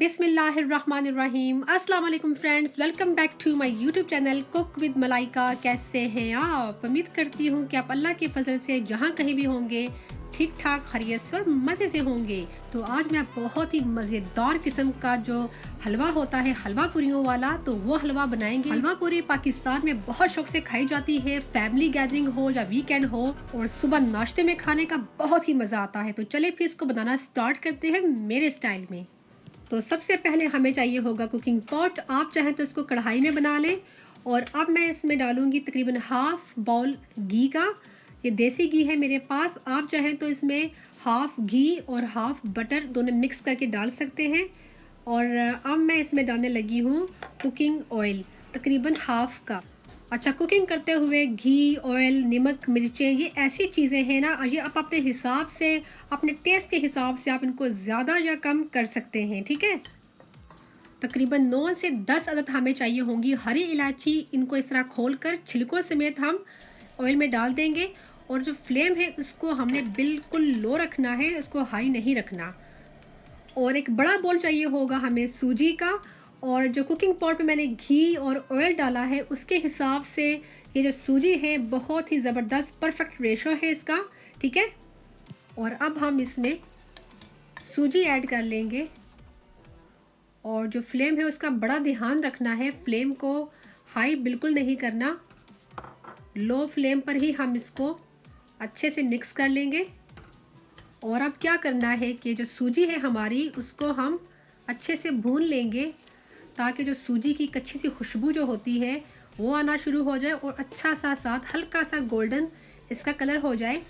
बिस्मिल्लाहिर्रहमानिर्रहीम। अस्सलाम वालेकुम friends, welcome back to my YouTube channel cook with Malaika. कैसे हैं आप? उम्मीद करती हूँ कि आप अल्लाह के फजल से जहाँ कहीं भी होंगे ठीक ठाक खैरियत से और मज़े से होंगे। तो आज मैं बहुत ही मज़ेदार किस्म का जो हलवा होता है हलवा पूरियों वाला, तो वो हलवा बनाएंगे। हलवा पूरी पाकिस्तान में बहुत शौक से खाई जाती है, फैमिली गैदरिंग हो या वीकेंड हो, और सुबह नाश्ते में खाने का बहुत ही मज़ा आता है। तो चले फिर इसको बनाना स्टार्ट करते हैं मेरे स्टाइल में। तो सबसे पहले हमें चाहिए होगा कुकिंग पॉट। आप चाहें तो इसको कढ़ाई में बना लें। और अब मैं इसमें डालूंगी तकरीबन हाफ बाउल घी का। ये देसी घी है मेरे पास, आप चाहें तो इसमें हाफ घी और हाफ बटर दोनों मिक्स करके डाल सकते हैं। और अब मैं इसमें डालने लगी हूँ कुकिंग ऑयल, तकरीबन हाफ का। अच्छा, कुकिंग करते हुए घी, ऑयल, नमक, मिर्चें, ये ऐसी चीज़ें हैं ना, ये आप अपने हिसाब से, अपने टेस्ट के हिसाब से आप इनको ज़्यादा या कम कर सकते हैं, ठीक है। तकरीबन 9 से 10 अदद हमें चाहिए होंगी हरी इलायची। इनको इस तरह खोलकर छिलकों समेत हम ऑयल में डाल देंगे। और जो फ्लेम है उसको हमने बिल्कुल लो रखना है, इसको हाई नहीं रखना। और एक बड़ा बोल चाहिए होगा हमें सूजी का। और जो कुकिंग पॉट में मैंने घी और ऑयल डाला है उसके हिसाब से ये जो सूजी है बहुत ही ज़बरदस्त परफेक्ट रेशो है इसका, ठीक है। और अब हम इसमें सूजी ऐड कर लेंगे। और जो फ्लेम है उसका बड़ा ध्यान रखना है, फ्लेम को हाई बिल्कुल नहीं करना, लो फ्लेम पर ही हम इसको अच्छे से मिक्स कर लेंगे। और अब क्या करना है कि जो सूजी है हमारी उसको हम अच्छे से भून लेंगे, ताकि जो सूजी की कच्ची सी खुशबू जो होती है वो आना शुरू हो जाए और अच्छा सा साथ हल्का सा गोल्डन इसका कलर हो जाए।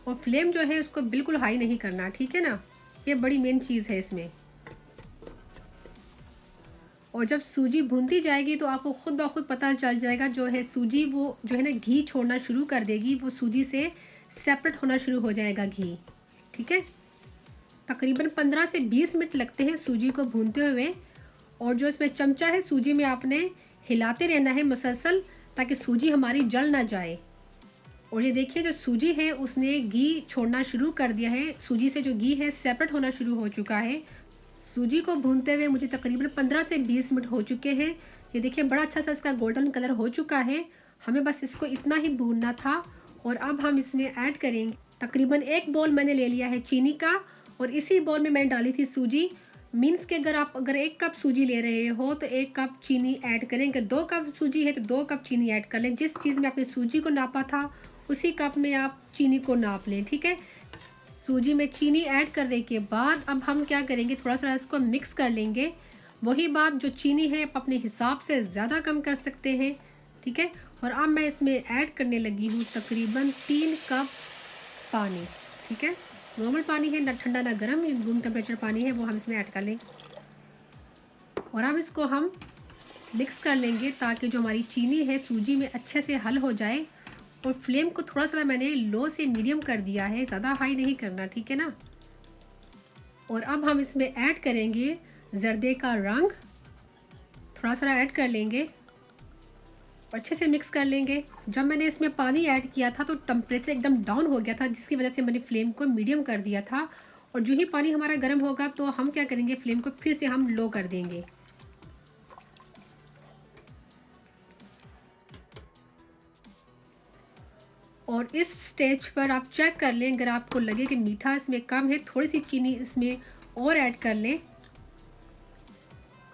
और फ्लेम जो है उसको बिल्कुल हाई नहीं करना, ठीक है ना, ये बड़ी मेन चीज़ है इसमें। और जब सूजी भूनती जाएगी तो आपको खुद ब खुद पता चल जाएगा, जो है सूजी वो जो है ना घी छोड़ना शुरू कर देगी, वो सूजी से सेपरेट होना शुरू हो जाएगा घी, ठीक है। तकरीबन 15 से 20 मिनट लगते हैं सूजी को भूनते हुए। और जो इसमें चमचा है सूजी में आपने हिलाते रहना है मुसलसल, ताकि सूजी हमारी जल ना जाए। और ये देखिए जो सूजी है उसने घी छोड़ना शुरू कर दिया है, सूजी से जो घी है सेपरेट होना शुरू हो चुका है। सूजी को भूनते हुए मुझे तकरीबन 15 से 20 मिनट हो चुके हैं। ये देखिए बड़ा अच्छा सा इसका गोल्डन कलर हो चुका है, हमें बस इसको इतना ही भूनना था। और अब हम इसमें ऐड करेंगे तकरीबन 1 बाउल मैंने ले लिया है चीनी का, और इसी बाउल में मैंने डाली थी सूजी। मीन्स के अगर 1 कप सूजी ले रहे हो तो 1 कप चीनी ऐड करें। अगर 2 कप सूजी है तो 2 कप चीनी ऐड कर लें। जिस चीज़ में आपने सूजी को नापा था उसी कप में आप चीनी को नाप लें, ठीक है। सूजी में चीनी ऐड करने के बाद अब हम क्या करेंगे, थोड़ा सा इसको मिक्स कर लेंगे। वही बात, जो चीनी है आप अपने हिसाब से ज़्यादा कम कर सकते हैं, ठीक है। और अब मैं इसमें ऐड करने लगी हूँ तकरीबन 3 कप पानी, ठीक है। नॉर्मल पानी है, ना ठंडा ना गर्म, रूम टेम्परेचर पानी है, वो हम इसमें ऐड कर लें। और अब इसको हम मिक्स कर लेंगे ताकि जो हमारी चीनी है सूजी में अच्छे से हल हो जाए। और फ्लेम को थोड़ा सा मैंने लो से मीडियम कर दिया है, ज़्यादा हाई नहीं करना, ठीक है ना। और अब हम इसमें ऐड करेंगे जर्दे का रंग, थोड़ा सा ऐड कर लेंगे और अच्छे से मिक्स कर लेंगे। जब मैंने इसमें पानी ऐड किया था तो टेम्परेचर एकदम डाउन हो गया था, जिसकी वजह से मैंने फ्लेम को मीडियम कर दिया था। और जो ही पानी हमारा गर्म होगा तो हम क्या करेंगे, फ्लेम को फिर से हम लो कर देंगे। और इस स्टेज पर आप चेक कर लें, अगर आपको लगे कि मीठा इसमें कम है, थोड़ी सी चीनी इसमें और ऐड कर लें।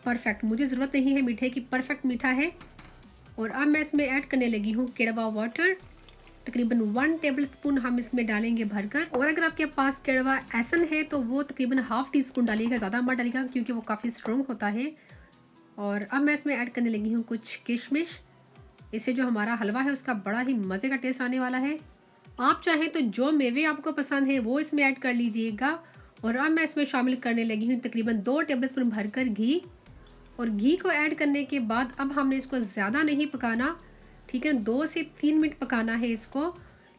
परफेक्ट, मुझे ज़रूरत नहीं है मीठे की, परफेक्ट मीठा है। और अब मैं इसमें ऐड करने लगी हूँ केड़वा वाटर, तकरीबन 1 टेबलस्पून हम इसमें डालेंगे भरकर। और अगर आपके पास केड़वा एसन है तो वो तकरीबन हाफ टी स्पून डालिएगा, ज़्यादा मत डालिएगा क्योंकि वो काफ़ी स्ट्रॉन्ग होता है। और अब मैं इसमें ऐड करने लगी हूँ कुछ किशमिश, इससे जो हमारा हलवा है उसका बड़ा ही मज़े का टेस्ट आने वाला है। आप चाहें तो जो मेवे आपको पसंद है वो इसमें ऐड कर लीजिएगा। और अब मैं इसमें शामिल करने लगी हूँ तकरीबन 2 टेबलस्पून भरकर घी। और घी को ऐड करने के बाद अब हमने इसको ज़्यादा नहीं पकाना, ठीक है, 2 से 3 मिनट पकाना है इसको,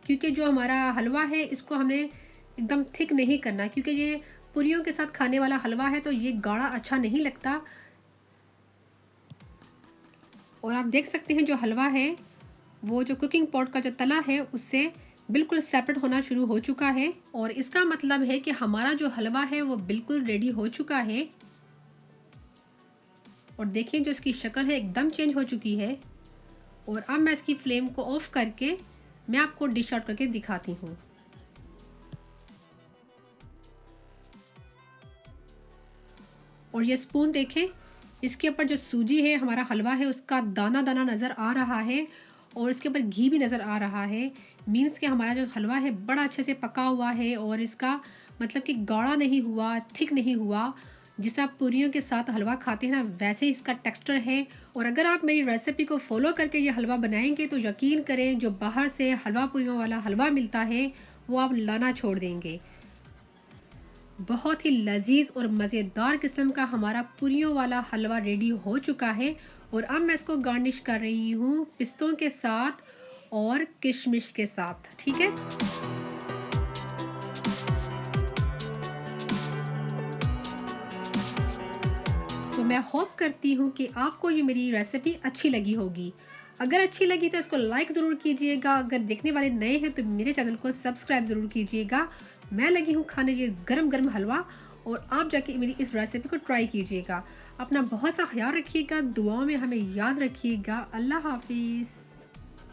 क्योंकि जो हमारा हलवा है इसको हमने एकदम थिक नहीं करना, क्योंकि ये पूरियों के साथ खाने वाला हलवा है तो ये गाढ़ा अच्छा नहीं लगता। और आप देख सकते हैं जो हलवा है वो जो कुकिंग पॉट का जो तला है उससे बिल्कुल सेपरेट होना शुरू हो चुका है और इसका मतलब है कि हमारा जो हलवा है वो बिल्कुल रेडी हो चुका है। और देखिए जो इसकी शक्ल है एकदम चेंज हो चुकी है। और अब मैं इसकी फ्लेम को ऑफ करके मैं आपको डिश आउट करके दिखाती हूँ। और ये स्पून देखें, इसके ऊपर जो सूजी है, हमारा हलवा है, उसका दाना दाना नज़र आ रहा है और इसके ऊपर घी भी नज़र आ रहा है। मीन्स कि हमारा जो हलवा है बड़ा अच्छे से पका हुआ है और इसका मतलब कि गाढ़ा नहीं हुआ, थिक नहीं हुआ। जिस आप पूरियों के साथ हलवा खाते हैं ना, वैसे ही इसका टेक्सचर है। और अगर आप मेरी रेसिपी को फॉलो करके ये हलवा बनाएंगे तो यकीन करें जो बाहर से हलवा पूरियों वाला हलवा मिलता है वो आप लाना छोड़ देंगे। बहुत ही लजीज और मज़ेदार किस्म का हमारा पूरियों वाला हलवा रेडी हो चुका है। और अब मैं इसको गार्निश कर रही हूँ पिस्तों के साथ और किशमिश के साथ। ठीक है, तो मैं होप करती हूँ कि आपको ये मेरी रेसिपी अच्छी लगी होगी। अगर अच्छी लगी तो इसको लाइक ज़रूर कीजिएगा। अगर देखने वाले नए हैं तो मेरे चैनल को सब्सक्राइब ज़रूर कीजिएगा। मैं लगी हूँ खाने ये गरम गरम हलवा और आप जाके मेरी इस रेसिपी को ट्राई कीजिएगा। अपना बहुत सा ख्याल रखिएगा, दुआओं में हमें याद रखिएगा। अल्लाह हाफिज़।